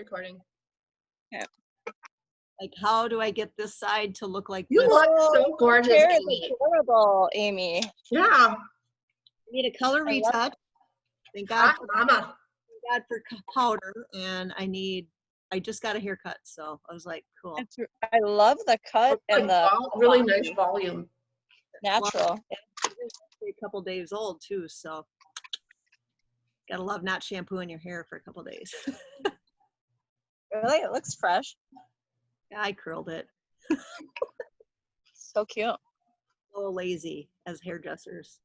recording. Okay. Like, how do I get this side to look like You this? look so gorgeous, Hair is Amy. adorable, Amy. Yeah. I need a color I love retouch. Thank Hot God, mama. thank God for powder, and I just got a haircut, so I was like, cool. I love the cut and the Really nice volume. natural. A couple days old too, so gotta love not shampooing your hair for a couple days. Really, it looks fresh. I curled it. So cute. So lazy as hairdressers.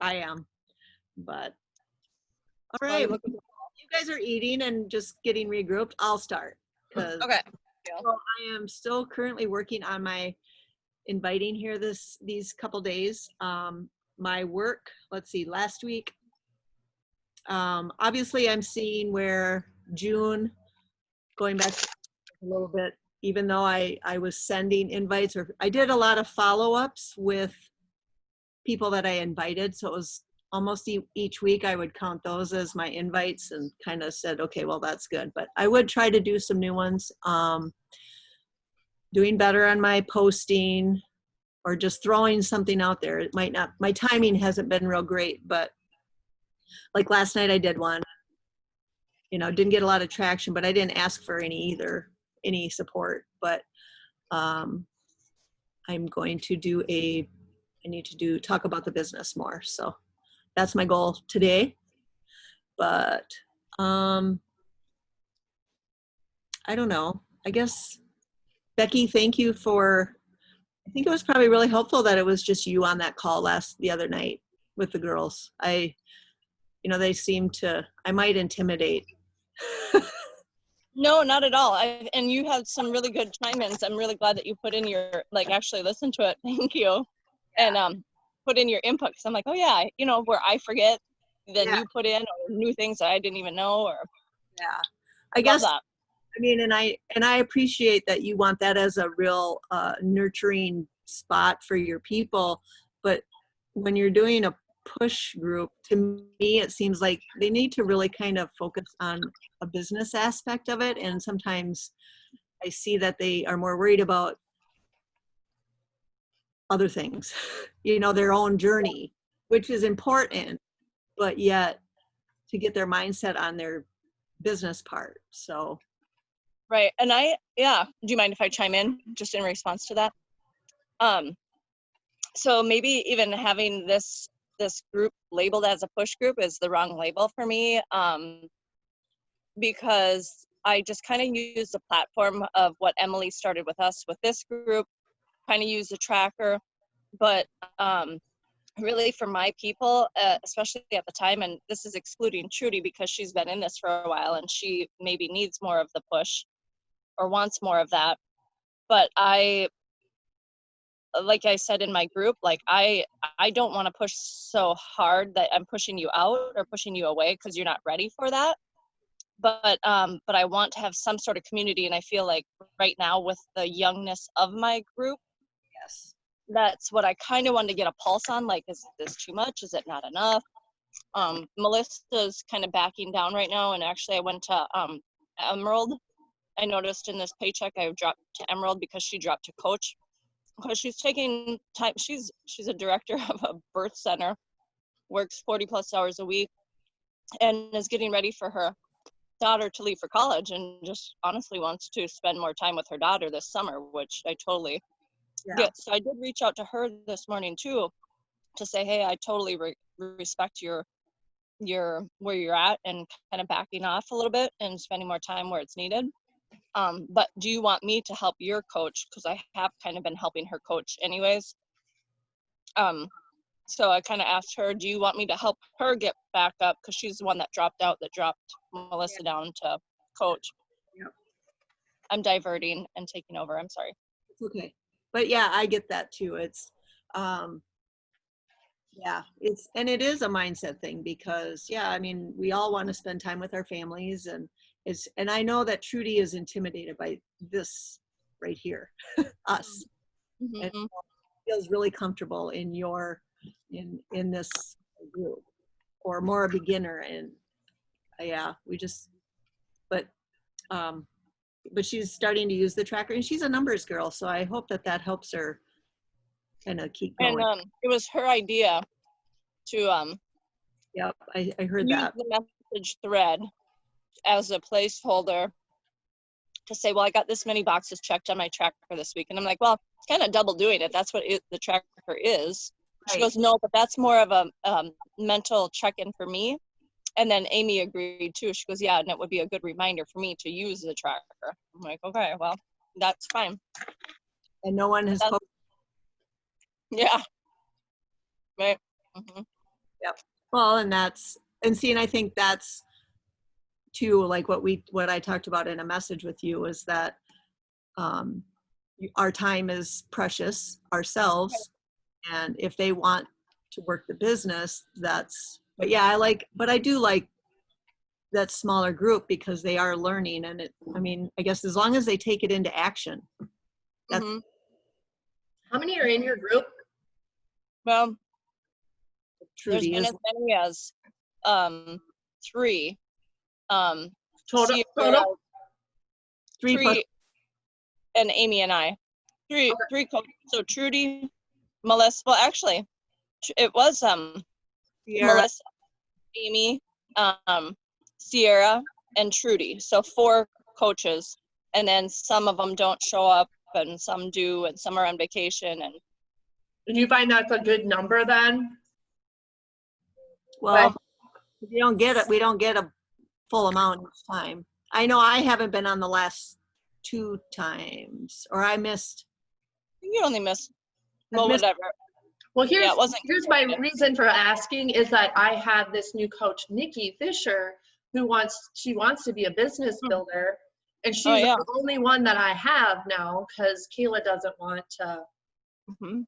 I am, but all Well, right. you look- You guys are eating and just getting regrouped. I'll start because Okay. so I am still currently working on my inviting here these couple days. My work, let's see, last week, obviously I'm seeing where June, going back a little bit, even though I was sending invites, or I did a lot of follow-ups with people that I invited. So it was almost each week I would count those as my invites and kind of said, okay, well, that's good. But I would try to do some new ones. Doing better on my posting, or just throwing something out there. It might not, my timing hasn't been real great, but like last night I did one, didn't get a lot of traction, but I didn't ask for any support, but I'm going to talk about the business more. So that's my goal today. But I don't know, I guess, Becky, thank you I think it was probably really helpful that it was just you on that call the other night with the girls. They I might intimidate. No, not at all. And you had some really good chime-ins. I'm really glad that you put in actually listen to it. Thank you. And put in your input, because I'm like, oh yeah, where I forget, then you put in or new things that I didn't even know. Or I guess that. I mean, and I appreciate that you want that as a real nurturing spot for your people, but when you're doing a push group, to me it seems like they need to really kind of focus on a business aspect of it, and sometimes I see that they are more worried about other things, their own journey, which is important, but yet to get their mindset on their business part. So Right. And do you mind if I chime in just in response to that? So maybe even having this group labeled as a push group is the wrong label for me, because I just kind of use the platform of what Emily started with us with this group, kind of use the tracker, but really for my people, especially at the time, and this is excluding Trudy because she's been in this for a while and she maybe needs more of the push or wants more of that. But like I said in my group, I don't want to push so hard that I'm pushing you out or pushing you away because you're not ready for that. But I want to have some sort of community, and I feel like right now with the youngness of my group, yes, that's what I kind of wanted to get a pulse on. Like, is this too much? Is it not enough? Melissa's kind of backing down right now, and actually I went to Emerald. I noticed in this paycheck I dropped to Emerald because she dropped to Coach, because she's taking time. She's a director of a birth center, works 40 plus hours a week, and is getting ready for her daughter to leave for college, and just honestly wants to spend more time with her daughter this summer, which I totally get. So I did reach out to her this morning too, to say, hey, I totally respect your where you're at and kind of backing off a little bit and spending more time where it's needed. But do you want me to help your coach? Because I have kind of been helping her coach anyways. So I kind of asked her, do you want me to help her get back up? Because she's the one that dropped Melissa down to coach. Yep. I'm diverting and taking over. I'm sorry. It's okay. But yeah, I get that too. It's, it is a mindset thing because, I mean, we all want to spend time with our families, and I know that Trudy is intimidated by this right here, us, and feels really comfortable in in this group, or more a beginner. And but but she's starting to use the tracker, and she's a numbers girl, so I hope that that helps her kind of keep going. And it was her idea to Yep, I heard use that. the message thread as a placeholder to say, well, I got this many boxes checked on my tracker this week. And I'm like, well, it's kind of double doing it. That's what the tracker is. She Right. goes, no, but that's more of a mental check-in for me. And then Amy agreed too. She goes, yeah, and it would be a good reminder for me to use the tracker. I'm like, okay, well, that's fine. And no one has That's- posted. Yeah. Right. Mm-hmm. Yep. Well, and I think that's too, like what I talked about in a message with you, is that our time is precious ourselves, and if they want to work the business, but I do like that smaller group because they are learning, and I guess as long as they take it into action. Mm-hmm. How many are in your group? Well, Trudy there's been is as many as 3. Total? Sierra, Total? 3 plus 3, and Amy and I. 3 Okay. 3 coaches. So Trudy, Melissa. Well, actually, it was Sierra. Melissa, Amy, Sierra, and Trudy. So 4 coaches, and then some of them don't show up, and some do, and some are on vacation. And Did you find that's a good number then? Well, we don't get a full amount each time. I know I haven't been on the last 2 times, or I missed. you only missed, I well, missed- whatever. Well, Yeah, it wasn't. here's my reason for asking is that I have this new coach, Nikki Fisher, who wants to be a business builder, and she's yeah. the only one that I have now because Kayla doesn't want to, Mm-hmm.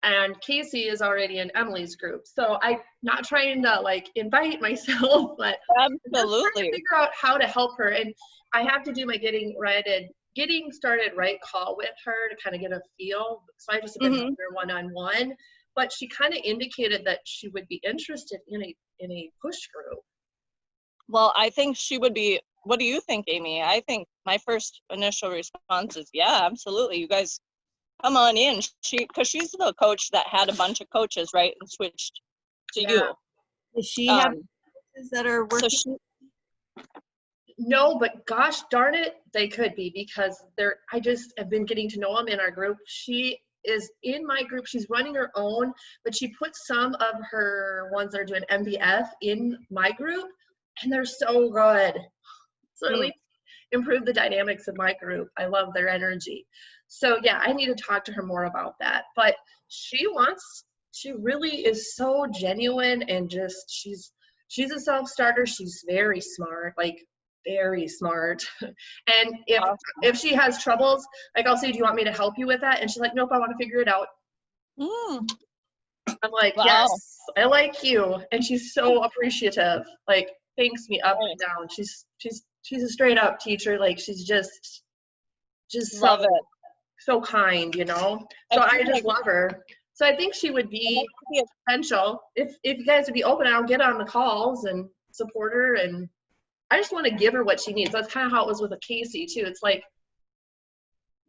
and Casey is already in Emily's group. So I'm not trying to like invite myself, but I'm just trying Absolutely. to figure out how to help her. And I have to do my getting started right call with her to kind of get a feel. So I just have been helping her one-on-one, but she kind of indicated that she would be interested in a push group. Well, I think she would be. What do you think, Amy? I think my first initial response is, yeah, absolutely. You guys come on in. Because she's the coach that had a bunch of coaches, right, and switched to Yeah. you. Does she have Um, coaches that are so working? No, but gosh darn it, they could be because I just have been getting to know them in our group. She is in my group. She's running her own, but she puts some of her ones that are doing MBF in my group, and they're so good. So at least improve the dynamics of my group. I love their energy. So yeah, I need to talk to her more about that. But she really is so genuine, and just she's a self-starter. She's very smart, like very smart. And if she has troubles, like I'll say, do you want me to help you with that? And she's like, nope, I want to figure it out. I'm like, Wow. yes, I like you. And she's so appreciative, like thanks me up and down. She's a straight up teacher. Like she's just Love it. so kind, So I just love her. So I think she would be potential if you guys would be open. I'll get on the calls and support her, and I just want to give her what she needs. That's kind of how it was with Casey too. It's like,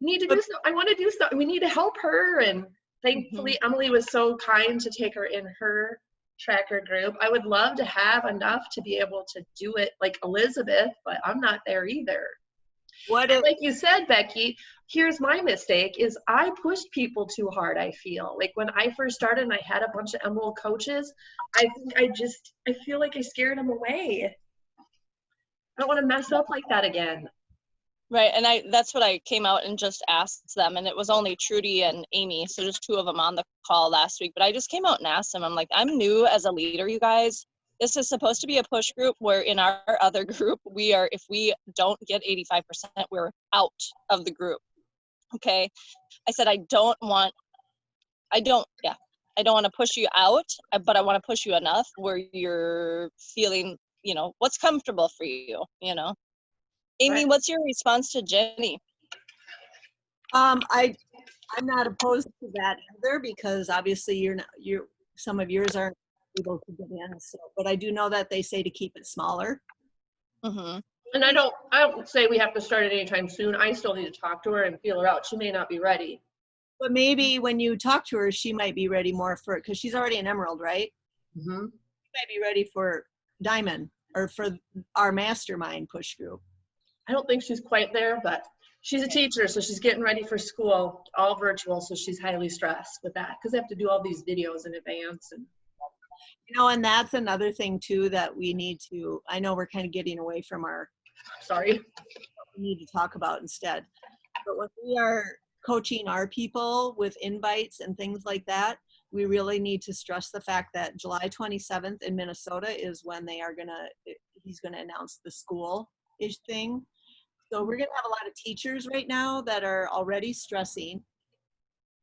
we need to do something. I want to do something. We need to help her. And thankfully, Emily was so kind to take her in her tracker group. I would love to have enough to be able to do it like Elizabeth, but I'm not there either. Like you said, Becky, here's my mistake is I pushed people too hard, I feel. Like when I first started and I had a bunch of Emerald coaches, I feel like I scared them away. I don't want to mess up like that again. Right, and that's what I came out and just asked them, and it was only Trudy and Amy, so there's 2 of them on the call last week, but I just came out and asked them, I'm like, I'm new as a leader, you guys. This is supposed to be a push group where in our other group, if we don't get 85%, we're out of the group, okay? I said, I don't want to push you out, but I want to push you enough where you're feeling, what's comfortable for you, Amy, Right. what's your response to Jenny? I'm not opposed to that either, because obviously some of yours aren't able to get in. So, but I do know that they say to keep it smaller. Mm-hmm. And I don't say we have to start it anytime soon. I still need to talk to her and feel her out. She may not be ready. But maybe when you talk to her, she might be ready more for, because she's already an Emerald, right? Mm-hmm. She might be ready for Diamond or for our mastermind push group. I don't think she's quite there, but she's a teacher, so she's getting ready for school, all virtual, so she's highly stressed with that because they have to do all these videos in advance. And And that's another thing too that we need to, I know we're kind of getting away from our, sorry. we need to talk about instead. But when we are coaching our people with invites and things like that, we really need to stress the fact that July 27th in Minnesota is when he's gonna announce the school-ish thing. So we're gonna have a lot of teachers right now that are already stressing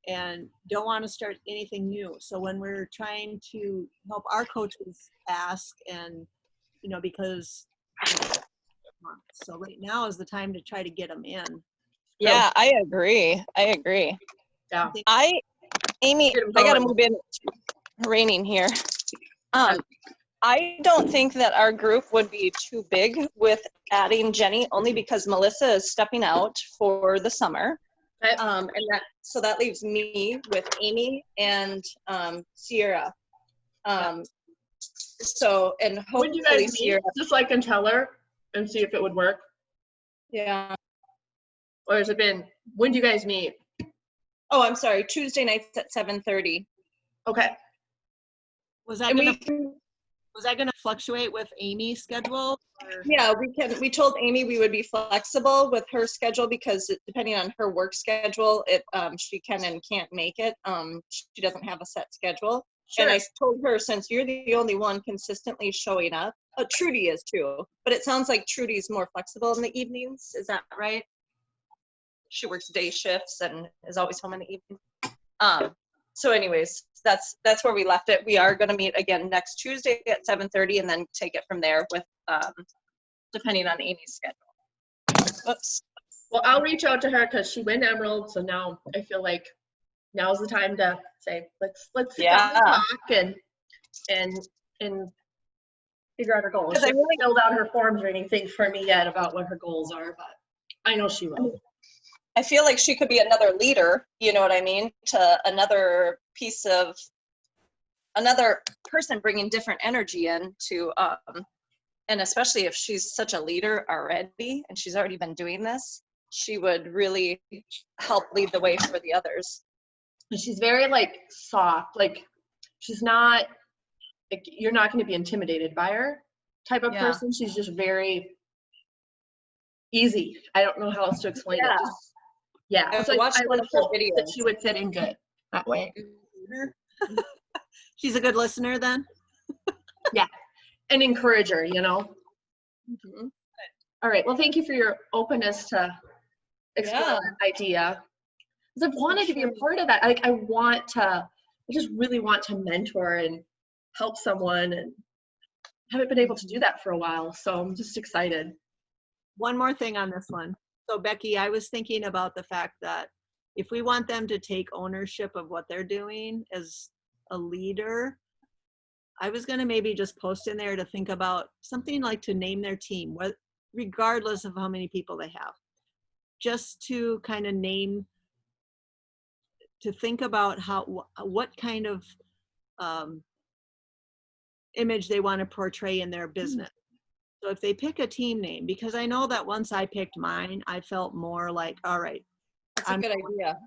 and don't want to start anything new. So when we're trying to help our coaches ask and, because, so right now is the time to try to get them in. Yeah, I agree. Yeah. Amy, I gotta move in. Raining here. I don't think that our group would be too big with adding Jenny, only because Melissa is stepping out for the summer. Okay. So that leaves me with Amy and Sierra. So, and When do you hopefully guys meet? Sierra. Just so I can tell her and see if it would work. Yeah. Or has it been, when do you guys meet? Oh, I'm sorry. Tuesday nights at 7:30. Okay. Was that gonna fluctuate with Amy's schedule? Or? Yeah, we told Amy we would be flexible with her schedule because depending on her work schedule, she can and can't make it. She doesn't have a set schedule. Sure. And I told her, since you're the only one consistently showing up, Trudy is too, but it sounds like Trudy's more flexible in the evenings. Is that right? She works day shifts and is always home in the evening. So anyways, that's where we left it. We are going to meet again next Tuesday at 7:30 and then take it from there with depending on Amy's schedule. Whoops. Well, I'll reach out to her because she went Emerald, so now I feel like now's the time to say, let's sit down and talk and figure out her goals. She hasn't filled out her forms or anything for me yet about what her goals are, but I know she will. I feel like she could be another leader, you know what I mean, to another person bringing different energy in to, and especially if she's such a leader already and she's already been doing this, she would really help lead the way for the others. And she's very soft, she's not, you're not going to be intimidated by her type of person. She's just very easy. I don't know how else to explain it. So I would hope that she would fit in good that way. She's a good listener then? Yeah, an encourager, Mm-hmm. All right, well, thank you for your openness to explore that idea. Because I've wanted to be a part of that. I just really want to mentor and help someone, and haven't been able to do that for a while, so I'm just excited. One more thing on this one. So Becky, I was thinking about the fact that if we want them to take ownership of what they're doing as a leader, I was going to maybe just post in there to think about something like to name their team, regardless of how many people they have, just to kind of name, to think about what kind of image they want to portray in their business. So if they pick a team name, because I know that once I picked mine, I felt more like, all right, that's a good idea.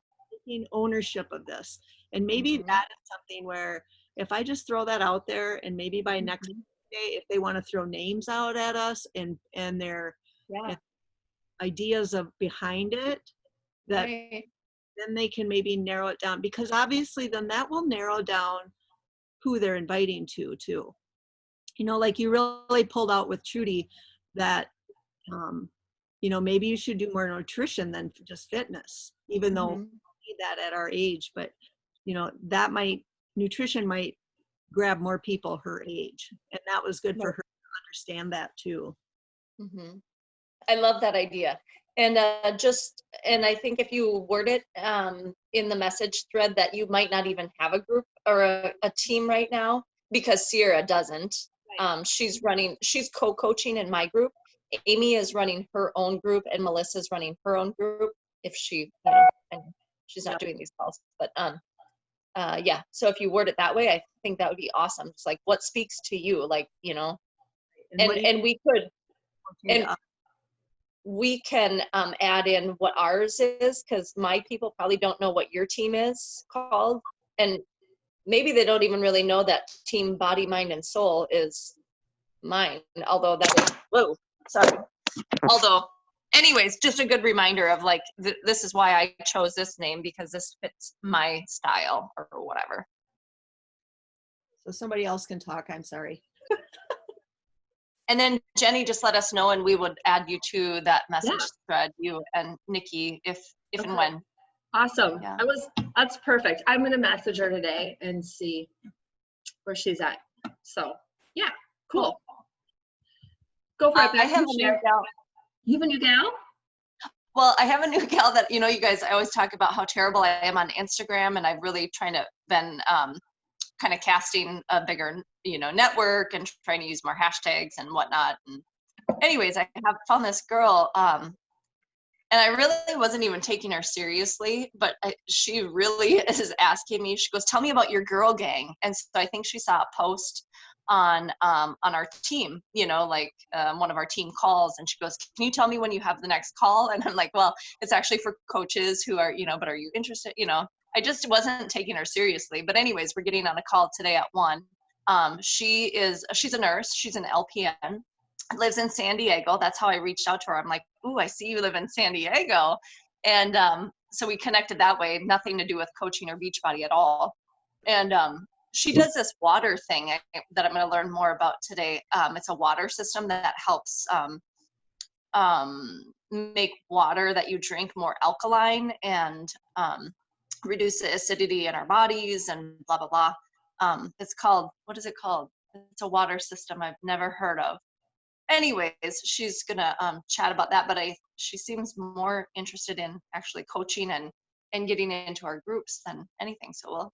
Taking ownership of this. And maybe that is something where if I just throw that out there, and maybe by next day, if they want to throw names out at us and their ideas of behind it, that then they can maybe narrow it down, because obviously then that will narrow down who they're inviting to too. Like you really pulled out with Trudy that, maybe you should do more nutrition than just fitness, even though we need that at our age. But, nutrition might grab more people her age. And that was good for her to understand that too. I love that idea. And I think if you word it in the message thread that you might not even have a group or a team right now, because Sierra doesn't. She's co-coaching in my group, Amy is running her own group and Melissa's running her own group if she, you know, and she's not doing these calls, but yeah, so if you word it that way, I think that would be awesome. It's like, what speaks to you, like, you know, And what do you and we could, want and we can add in what ours is, because my people probably don't know what your team is called, and maybe they don't even really know that team Body, Mind, and Soul is mine, although that is, whoa, sorry. Although, anyways, just a good reminder of like, this is why I chose this name, because this fits my style or whatever. So somebody else can talk, I'm sorry. And then Jenny, just let us know and we would add you to that message thread, you and Nikki, if and when. Awesome. Yeah. That's perfect. I'm gonna message her today and see where she's at. So yeah, cool. Go for it. I have a new gal. You have a new gal? Well, I have a new gal that, you know, you guys, I always talk about how terrible I am on Instagram, and I've really been kind of casting a bigger, you know, network and trying to use more hashtags and whatnot. And anyways, I have found this girl, and I really wasn't even taking her seriously, but she really is asking me. She goes, "Tell me about your girl gang." And so I think she saw a post on our team, you know, like one of our team calls, and she goes, "Can you tell me when you have the next call?" And I'm like, "Well, it's actually for coaches who are, you know, but are you interested?" You know, I just wasn't taking her seriously. But anyways, we're getting on a call today at 1. She's a nurse. She's an LPN. Lives in San Diego. That's how I reached out to her. I'm like, "Ooh, I see you live in San Diego." And so we connected that way, nothing to do with coaching or Beachbody at all. And she does this water thing that I'm going to learn more about today. It's a water system that helps make water that you drink more alkaline and reduce the acidity in our bodies and blah, blah, blah. It's called, what is it called? It's a water system I've never heard of. Anyways, she's gonna chat about that, but she seems more interested in actually coaching and getting into our groups than anything. So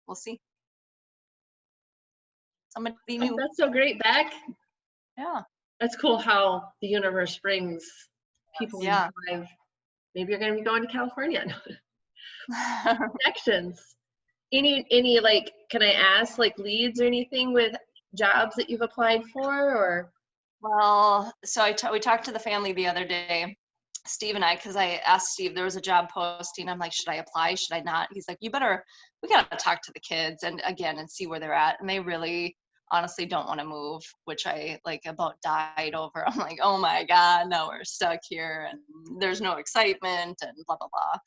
we'll see. Somebody new. That's so great, Beck. Yeah. That's cool how the universe brings people in your life. Maybe you're gonna be going to California. Connections. Any like, can I ask, like, leads or anything with jobs that you've applied for, or? Well, so we talked to the family the other day, Steve and I, because I asked Steve, there was a job posting. I'm like, should I apply? Should I not? He's like, we gotta talk to the kids and see where they're at. And they really honestly don't want to move, which I like about died over. I'm like, oh my God, now we're stuck here and there's no excitement and blah, blah, blah.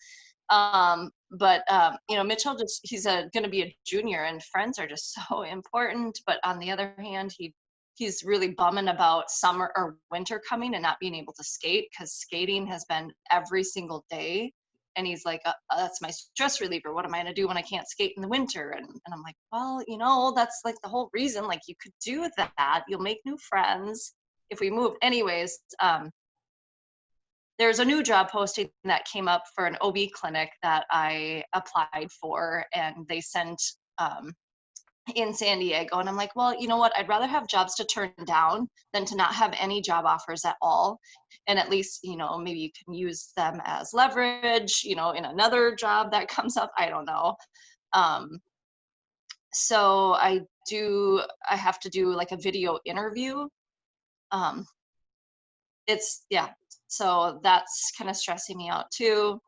But you know, Mitchell he's gonna be a junior, and friends are just so important. But on the other hand, he's really bumming about summer or winter coming and not being able to skate, because skating has been every single day. And he's like, that's my stress reliever. What am I gonna do when I can't skate in the winter? And I'm like, well, you know, that's like the whole reason. Like, you could do that. You'll make new friends if we move. Anyways, there's a new job posting that came up for an OB clinic that I applied for, and they sent in San Diego. And I'm like, well, you know what? I'd rather have jobs to turn down than to not have any job offers at all. And at least, you know, maybe you can use them as leverage, you know, in another job that comes up. I don't know. So I have to do like a video interview. So that's kind of stressing me out too.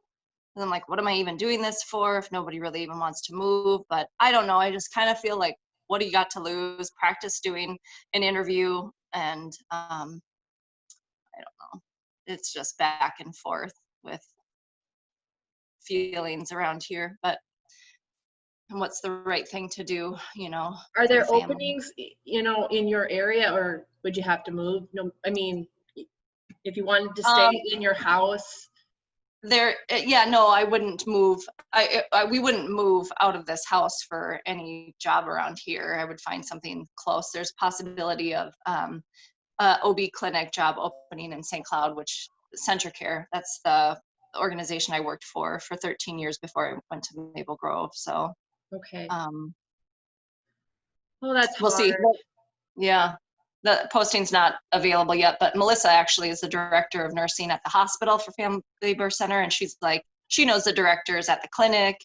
And I'm like, what am I even doing this for if nobody really even wants to move? But I don't know. I just kind of feel like, what do you got to lose? Practice doing an interview. And I don't know. It's just back and forth with feelings around here. But what's the right thing to do, you know? Are there openings, you know, in your area, or would you have to move? No, I mean, if you wanted to stay in your house. I wouldn't move. We wouldn't move out of this house for any job around here. I would find something close. There's possibility of OB clinic job opening in St. Cloud, which CentraCare, that's the organization I worked for 13 years before I went to Maple Grove. So okay. Well, that's we'll see. Yeah. the posting's not available yet, but Melissa actually is the director of nursing at the hospital for Family Birth Center, and she's like, she knows the directors at the clinic,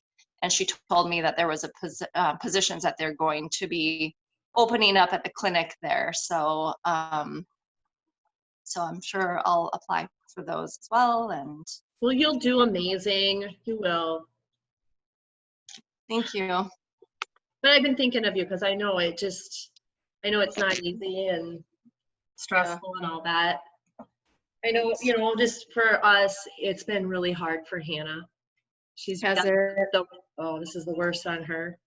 and she told me that there was a positions that they're going to be opening up at the clinic there. So so I'm sure I'll apply for those as well. And Well, you'll do amazing. You will. thank you. But I've been thinking of you because I know it's not easy and stressful and all that. I know, just for us, it's been really hard for Hannah. This is the worst on her.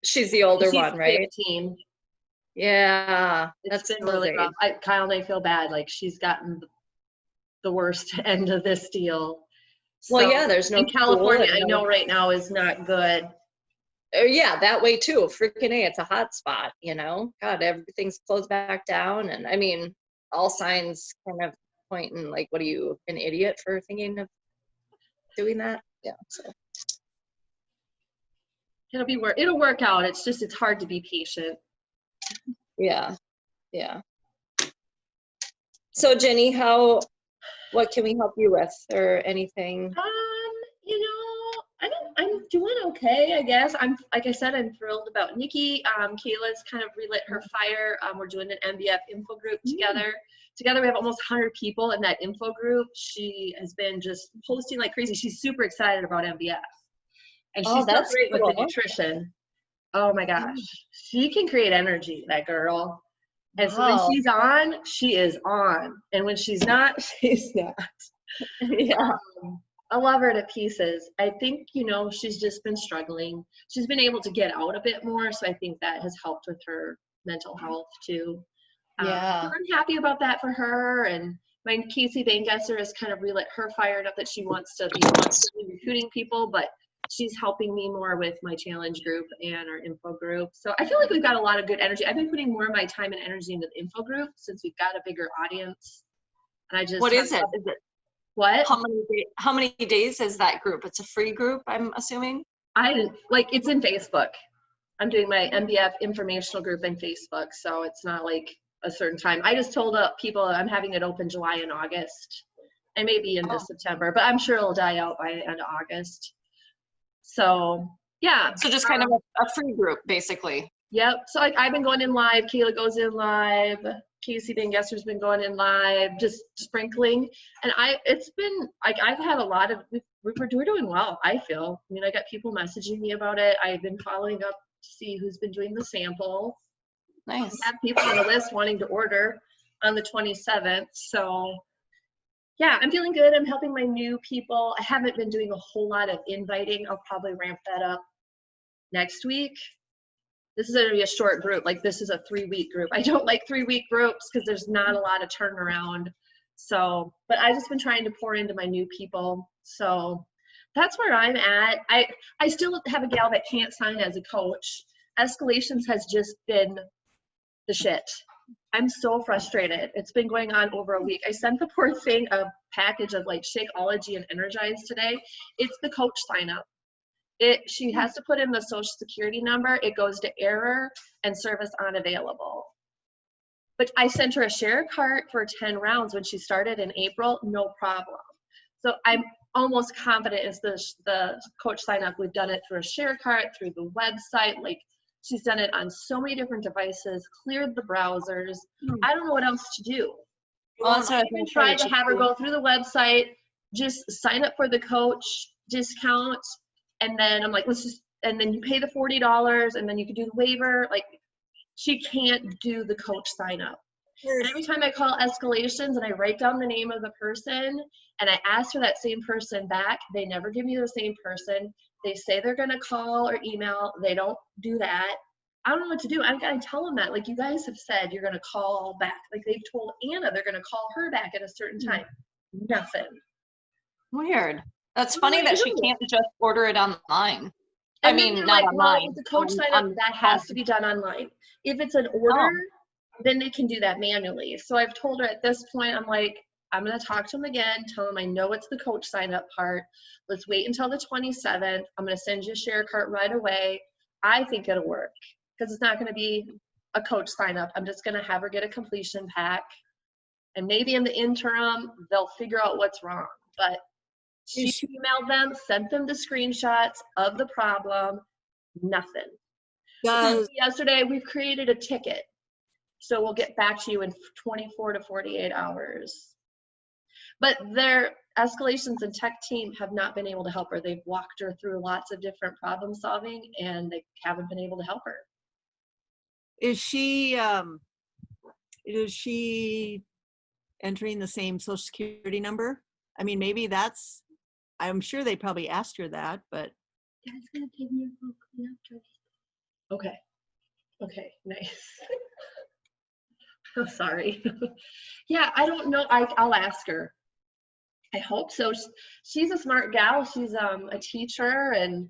She's the older She's one, right? 15. Yeah, It's been really rough. Kyle and I feel bad. Like, she's gotten the worst end of this deal. Well, yeah, there's no in California, school I know right now is not good. Yeah, that way too. Freaking A, it's a hot spot, God, everything's closed back down. And I mean, all signs kind of point in like, what are you, an idiot for thinking of doing that? Yeah, so. It'll work out. It's hard to be patient. Yeah. So Jenny, what can we help you with or anything? I'm doing okay, I guess. Like I said, I'm thrilled about Nikki. Kayla's kind of relit her fire. We're doing an MBF info group together. Together we have almost 100 people in that info group. She has been just posting like crazy. She's super excited about MBF. And she's so great with the nutrition. Oh my gosh. She can create energy, that girl. And so when she's on, she is on. And when she's not, she's not. Yeah. I love her to pieces. I think, she's just been struggling. She's been able to get out a bit more. So I think that has helped with her mental health too. Yeah. So I'm happy about that for her. And my Casey Bangesser has kind of relit her fire. Not that she wants to be recruiting people, but she's helping me more with my challenge group and our info group. So I feel like we've got a lot of good energy. I've been putting more of my time and energy into the info group since we've got a bigger audience. And what is it? Is it what? How many days is that group? It's a free group, I'm assuming? It's in Facebook. I'm doing my MBF informational group in Facebook, so it's not like a certain time. I just told people I'm having it open July and August, and maybe into September, but I'm sure it'll die out by the end of August. So yeah. So just kind of a free group, basically. Yep. So I've been going in live. Kayla goes in live. Casey Bangesser's been going in live, just sprinkling. And I've had a lot of, we're doing well, I feel. I mean, I got people messaging me about it. I've been following up to see who's been doing the sample. Nice. I have people on the list wanting to order on the 27th. So yeah, I'm feeling good. I'm helping my new people. I haven't been doing a whole lot of inviting. I'll probably ramp that up next week. This is going to be a short group. Like, this is a 3-week group. I don't like 3-week groups because there's not a lot of turnaround. So, but I've just been trying to pour into my new people. So that's where I'm at. I still have a gal that can't sign as a coach. Escalations has just been the shit. I'm so frustrated. It's been going on over a week. I sent the poor thing a package of like Shakeology and Energize today. It's the coach sign up. She has to put in the social security number. It goes to error and service unavailable. But I sent her a share cart for 10 rounds when she started in April, no problem. So I'm almost confident it's the coach sign up. We've done it through a share cart, through the website. Like, she's done it on so many different devices, cleared the browsers. I don't know what else to do. I even tried to have her go through the website, just sign up for the coach discount. And then I'm like, and then you pay the $40 and then you can do the waiver. Like, she can't do the coach sign up. And every time I call escalations and I write down the name of the person and I ask for that same person back, they never give me the same person. They say they're going to call or email. They don't do that. I don't know what to do. I've got to tell them that. Like, you guys have said you're going to call back. Like, they've told Anna they're going to call her back at a certain time. Nothing. Weird. That's funny that she can't just order it online. I mean, not online. With the coach sign up, that has to be done online. If it's an order, then they can do that manually. So I've told her at this point, I'm like, I'm going to talk to them again, tell them I know it's the coach sign up part. Let's wait until the 27th. I'm going to send you a share cart right away. I think it'll work because it's not going to be a coach sign up. I'm just going to have her get a completion pack. And maybe in the interim, they'll figure out what's wrong. But she emailed them, sent them the screenshots of the problem, nothing. Yesterday, we've created a ticket. So we'll get back to you in 24 to 48 hours. But their escalations and tech team have not been able to help her. They've walked her through lots of different problem solving, and they haven't been able to help her. Is she entering the same social security number? I mean, maybe that's, I'm sure they probably asked her that, but. Dad's gonna take me okay. Okay, nice. I'm sorry. Yeah, I don't know. I'll ask her. I hope so. She's a smart gal. She's a teacher, and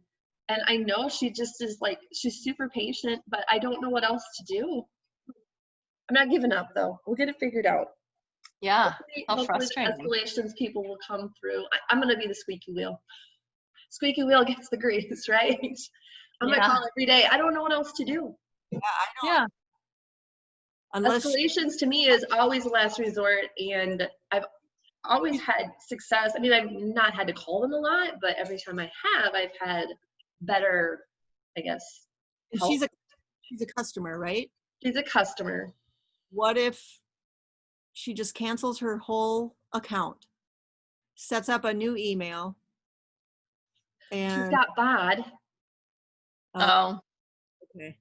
I know she just is like, she's super patient, but I don't know what else to do. I'm not giving up though. We'll get it figured out. Yeah, how Hopefully frustrating. the escalations people will come through. I'm gonna be the squeaky wheel. Squeaky wheel gets the grease, right? I'm gonna call every day. I don't know what else to do. Yeah, I don't. Yeah. Unless Escalations to me is always a last resort, and I've always had success. I mean, I've not had to call them a lot, but every time I have, I've had better, I guess. Help. She's a customer, right? She's a customer. What if she just cancels her whole account, sets up a new email, and She's got BOD. Oh. Okay.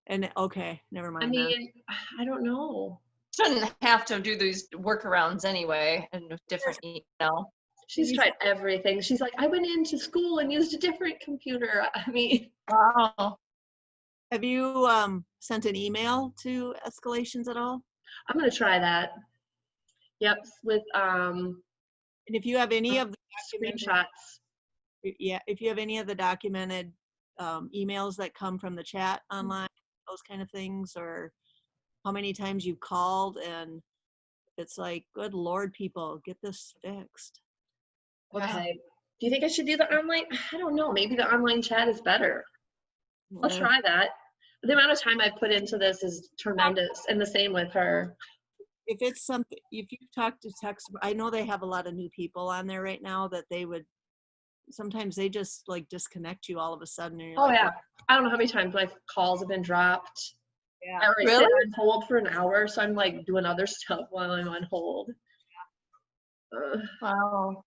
And okay, never mind. I mean, I don't know. Shouldn't have to do these workarounds anyway, and different email. She's tried everything. She's like, I went into school and used a different computer. I mean, Wow. Have you sent an email to escalations at all? I'm gonna try that. Yep, with And if you have any of the screenshots. Yeah, if you have any of the documented emails that come from the chat online, those kind of things, or how many times you called and it's like, good Lord, people, get this fixed. Okay. Do you think I should do the online? I don't know. Maybe the online chat is better. I'll try that. The amount of time I put into this is tremendous, and the same with her. If it's something, if you talk to text, I know they have a lot of new people on there right now that they would, sometimes they just like disconnect you all of a sudden. And you're Oh like, yeah. what? I don't know how many times my calls have been dropped. Yeah. Or I sit Really? on hold for an hour, so I'm like doing other stuff while I'm on hold. Wow.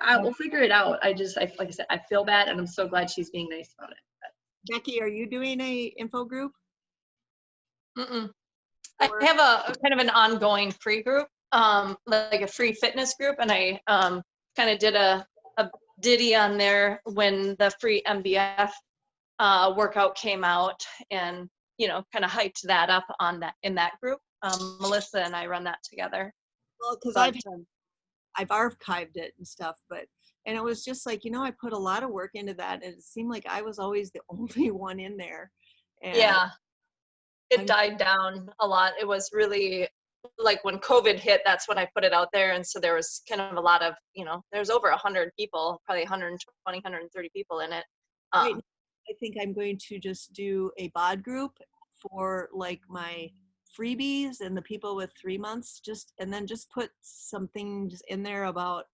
I will figure it out. Like I said, I feel bad, and I'm so glad she's being nice about it. Becky, are you doing a info group? Mm-mm. I have a kind of an ongoing free group, like a free fitness group, and I kind of did a ditty on there when the free MBF workout came out, and kind of hyped that up in that group. Melissa and I run that together. Well, because I've archived it and stuff, and it was just like, I put a lot of work into that, and it seemed like I was always the only one in there. And yeah, it died down a lot. It was really like when COVID hit, that's when I put it out there. And so there was kind of a lot of, there's over 100 people, probably 120, 130 people in it. Right. I think I'm going to just do a BOD group for like my freebies and the people with 3 months, and then just put some things in there about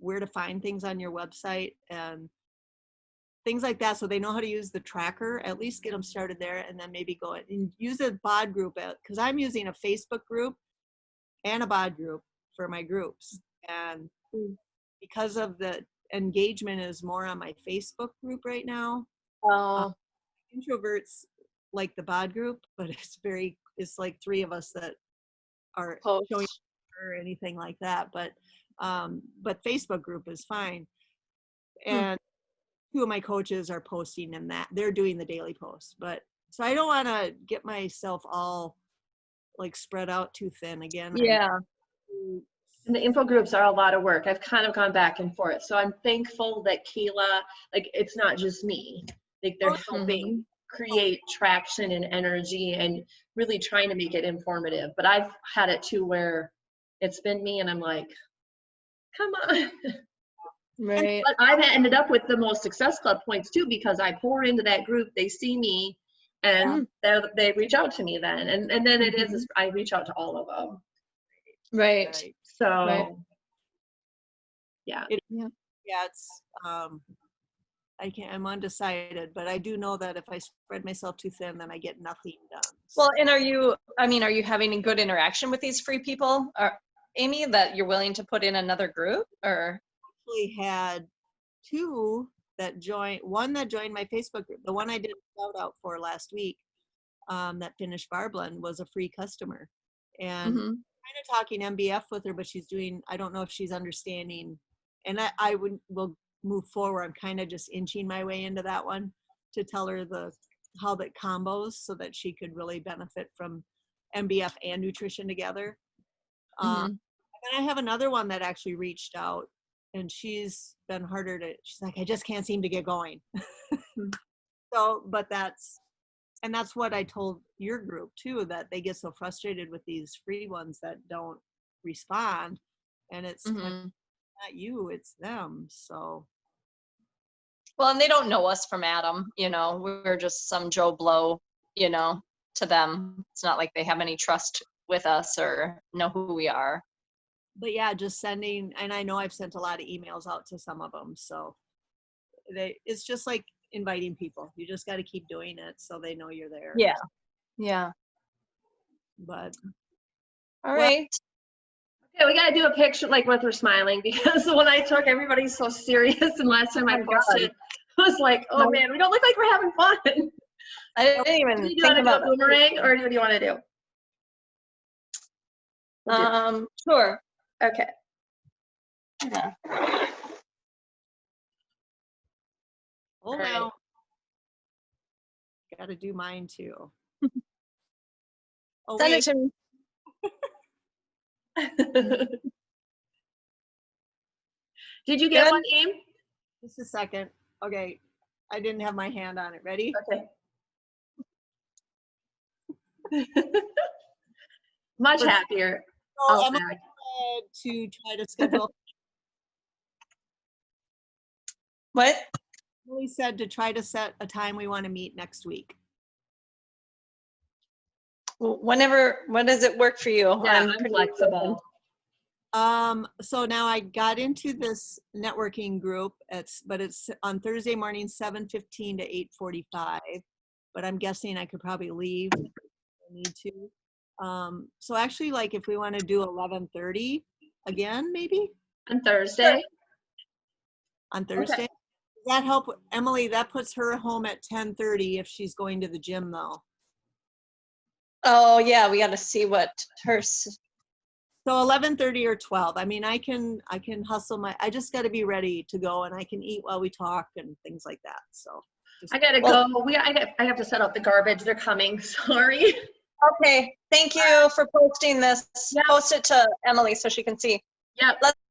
where to find things on your website and things like that, so they know how to use the tracker. At least get them started there, and then maybe go and use a BOD group, because I'm using a Facebook group and a BOD group for my groups, and because of the engagement is more on my Facebook group right now. Introverts like the BOD group, but it's like 3 of us that are showing or anything like that, but Facebook group is fine. And 2 of my coaches are posting in that. They're doing the daily posts, but so I don't want to get myself all like spread out too thin again. Yeah. And the info groups are a lot of work. I've kind of gone back and forth. So I'm thankful that Kayla, like, it's not just me. Like, they're helping create traction and energy and really trying to make it informative. But I've had it too where it's been me, and I'm like, come on. Right. But I've ended up with the most Success Club points too, because I pour into that group. They see me, and they reach out to me then, and then it is I reach out to all of them. Right. So Right. yeah. It's I'm undecided, but I do know that if I spread myself too thin, then I get nothing done. Well, and are you having a good interaction with these free people, or Amy, that you're willing to put in another group, or? Actually had two that joined, one that joined my Facebook group, the one I did a shout out for last week, that finished bar blend, was a free customer. And kind of talking MBF with her, but she's doing, I don't know if she's understanding, and I will move forward. I'm kind of just inching my way into that one to tell her how that combos so that she could really benefit from MBF and nutrition together. And I have another one that actually reached out, and she's been harder to, she's like, I just can't seem to get going. So, but that's what I told your group too, that they get so frustrated with these free ones that don't respond, and it's not you, it's them. So, well, and they don't know us from Adam, we're just some Joe Blow, to them. It's not like they have any trust with us or know who we are. But yeah, just sending, and I know I've sent a lot of emails out to some of them, so it's just like inviting people. You just got to keep doing it so they know you're there. Yeah. But all right. Okay, we gotta do a picture like with her smiling, because when I took, everybody's so serious, and last time I posted, I was like, oh man, we don't look like we're having fun. I didn't even Do you think want to do about a boomerang, or what do you want to do? Sure. Okay. Yeah. hold Right. on. Got to do mine too. Oh, Send wait. it to me. Did you get Good. one, Aim? Just a second. Okay, I didn't have my hand on it. Ready? Okay. Much happier. So Emma said to try to schedule. What? Emily said to try to set a time we want to meet next week. Whenever, when does it work for you? Yeah, I'm pretty flexible. So now I got into this networking group. But it's on Thursday morning, 7:15 to 8:45. But I'm guessing I could probably leave if I need to. So actually, like if we want to do 11:30 again, maybe On Thursday? on Thursday. Okay. Does that help, Emily? That puts her home at 10:30 if she's going to the gym, though. Oh yeah, we got to see what her. So 11:30 or 12. I mean, I can hustle I just got to be ready to go, and I can eat while we talk and things like that. So I gotta go. I have to set up the garbage. They're coming. Sorry. Okay. Thank you for posting this. Yeah. Post it to Emily so she can see. Yep. Let's